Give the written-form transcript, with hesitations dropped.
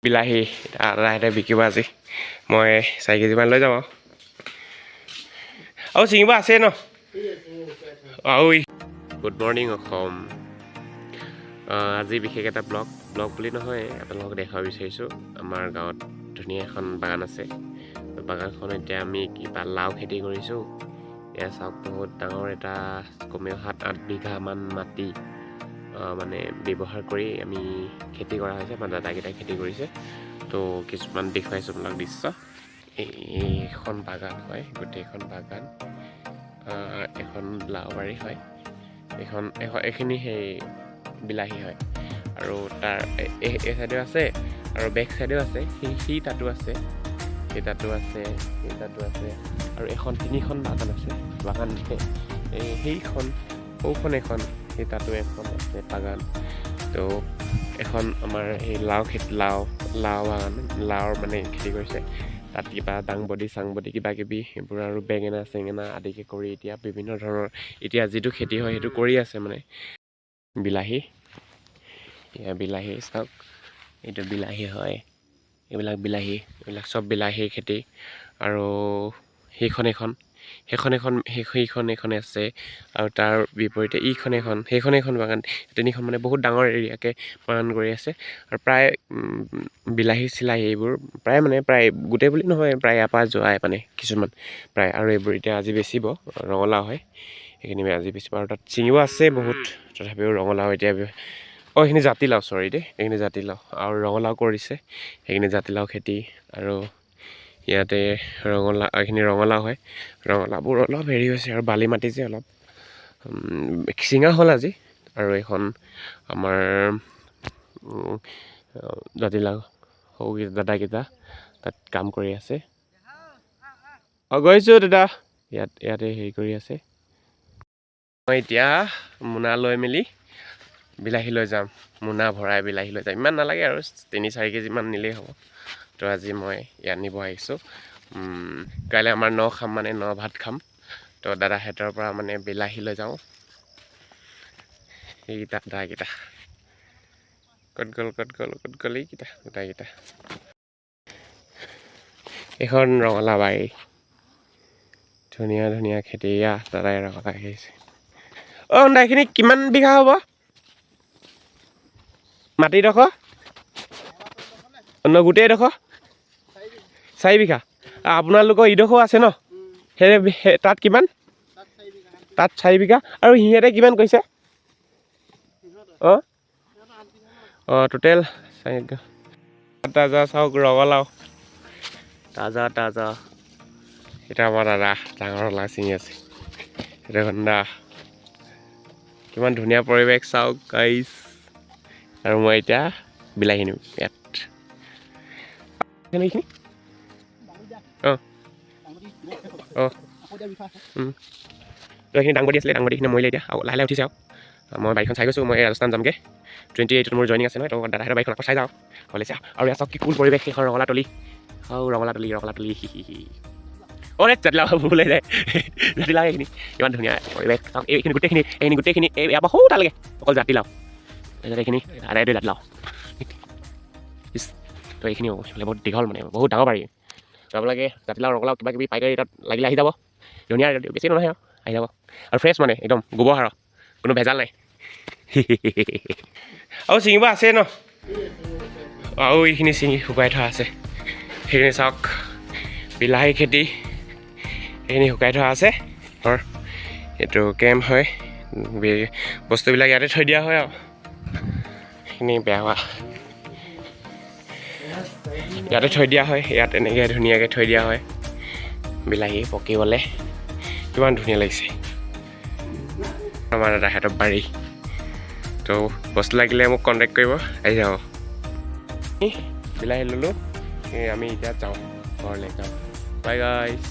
বিলাহী আধাতে বিকিব আজি মই 4 কেজিমান লৈ যাম আৰু চিঙিব আছে ন গুড মৰ্নিং অসম আজি বিশেষ এটা ব্লগ বুলি নহয় আপোনালোকক দেখাব বিচাৰিছোঁ আমাৰ গাঁৱত ধুনীয়া এখন বাগান আছে বাগানখন এতিয়া আমি কিবা লাও খেতি কৰিছোঁ এয়া চাওক বহুত ডাঙৰ এটা কমেও 7-8 বিঘামান মাটি মানে ব্যৱহাৰ কৰি আমি খেতি কৰা হৈছে মানে দাদাকেইটাই খেতি কৰিছে তো কিছুমান দেখুৱাইছোঁ আপোনাক দৃশ্য এইখন বাগান হয় গোটেইখন বাগান এখন লাওবাৰী হয় এইখিনি সেই বিলাহী হয় আৰু তাৰ এই চাইডেও আছে আৰু বেক চাইডেও আছে সেই তাতো আছে সেই তাতো আছে আৰু এখন 3খন বাগান আছে বাগান সেইখন সৌখন এখন সেই তাতো এখন আছে বাগান তো এখন আমাৰ এই লাও বাগান লাওৰ মানে খেতি কৰিছে তাত কিবা দাংবডি চাংবডি কিবা কিবি সেইবোৰ আৰু বেঙেনা চেঙেনা আদিকে কৰি এতিয়া বিভিন্ন ধৰণৰ এতিয়া যিটো খেতি হয় সেইটো কৰি আছে মানে বিলাহী চাওক এইটো বিলাহী হয় এইবিলাক চব বিলাহীৰ খেতি আৰু সেইখন আছে আৰু তাৰ বিপৰীতে সেইখন এখন বাগান 3খন মানে বহুত ডাঙৰ এৰিয়াকে বাগান কৰি আছে আৰু প্ৰায় বিলাহী চিলাহী এইবোৰ প্ৰায় গোটেই বুলি নহয় প্ৰায় ইয়াৰ পৰা যোৱাই মানে কিছুমান প্ৰায় আৰু এইবোৰ এতিয়া আজি বেচিব ৰঙালাও হয় সেইখিনি আজি বেচিব আৰু তাত চিঙিব আছে বহুত তথাপিও ৰঙালাও এতিয়া এইখিনি জাতিলাও এইখিনি জাতিলাও আৰু ৰঙালাও কৰিছে সেইখিনি জাতিলাও খেতি আৰু ইয়াতে এইখিনি ৰঙালাও হয় ৰঙালাওবোৰ অলপ হেৰি হৈছে আৰু বালি মাটি যে অলপ চিঙা হ'ল আজি আৰু এইখন আমাৰ জাতিলাও দাদাকেইটা তাত কাম কৰি আছে গৈছোঁ দাদা ইয়াতে হেৰি কৰি আছে মই এতিয়া মোনা লৈ মেলি বিলাহী লৈ যাম মোনা ভৰাই বিলাহী লৈ যাম ইমান নালাগে আৰু 3-4 কেজিমান নিলেই হ'ব তো আজি মই ইয়াত নিব আহিছোঁ কাইলৈ আমাৰ ন ভাত খাম তো দাদাহঁতৰ পৰা মানে বিলাহী লৈ যাওঁ এইকেইটা দাদাকেইটা ক'ত গ'ল এইকেইটা গোটাইকেইটা এইখন ৰঙালাও বাৰী ধুনীয়া খেতি দাদাই ৰঙালাও আহিছে এইখিনি কিমান বিঘা হ'ব মাটিডোখৰ গোটেইডোখৰ 4 বিঘা আপোনালোকৰ ইডোখৰ আছে ন সেই তাত কিমান তাত 4 বিঘা আৰু সিহঁতে কিমান কৈছে টোটেল 4 বিঘা তাজা চাওক ৰঙালাও তাজা এটা আমাৰ দাদা ডাঙৰ ৰঙালাও ছিঙি আছে সেইটো ঘণ্টা কিমান ধুনীয়া পৰিৱেশ চাওক গাইছ আৰু মই এতিয়া বিলাহী নিম ইয়াত এইখিনি এইখিনি দাংবডি আছিলে দাংবডিখিনি মৰিলে এতিয়া লাহে উঠিছে আৰু মই বাইকখন চাই গৈছোঁ মই ৰাজস্থান যামগৈ 28 মোৰ জইনিং আছে নহয় তো দাদাহঁতৰ বাইকখন আকৌ চাই যাওঁ হ'লে চাওঁ আৰু ইয়াত চাওক কি কুল পৰিৱেশ সেইখন ৰঙালাতলি জাতিলাও ওলাই যায় জাতিলাও এইখিনি ইমান ধুনীয়া পৰিৱেশ চাওক এইখিনি গোটেইখিনি ইয়াৰ পৰা সৌ তালৈকে অকল জাতিলাও এইখিনি আদায়টো জাতিলাও তো এইখিনি বহুত দীঘল মানে বহুত ডাঙৰ বাৰী তো আপোনালোকে জাতিলাও ৰঙালাও কিবা কিবি পাইকাৰী তাত লাগিলে আহি যাব ধুনীয়া বেছি নহয় আৰু আহি যাব আৰু ফ্ৰেছ মানে একদম গোবৰ সাৰৰ কোনো ভেজাল নাই আৰু ছিঙিব আছে ন আৰু এইখিনি ছিঙি শুকাই থোৱা আছে সেইখিনি চাওক বিলাহী খেতি এইখিনি শুকাই থোৱা আছে আৰু এইটো কেম্প হয় বস্তুবিলাক ইয়াতে থৈ দিয়া হয় আৰু সেইখিনি বেয়া হোৱা ইয়াতে থৈ দিয়া হয় ইয়াত এনেকৈ ধুনীয়াকৈ থৈ দিয়া হয় বিলাহী পকিবলৈ কিমান ধুনীয়া লাগিছে আমাৰ দাদাহঁতৰ বাৰী তো বস্তু লাগিলে মোক কণ্টেক্ট কৰিব আহি যাব বিলাহী ল'লোঁ আমি এতিয়া যাওঁ ঘৰলৈ যাওঁ বাই গাইছ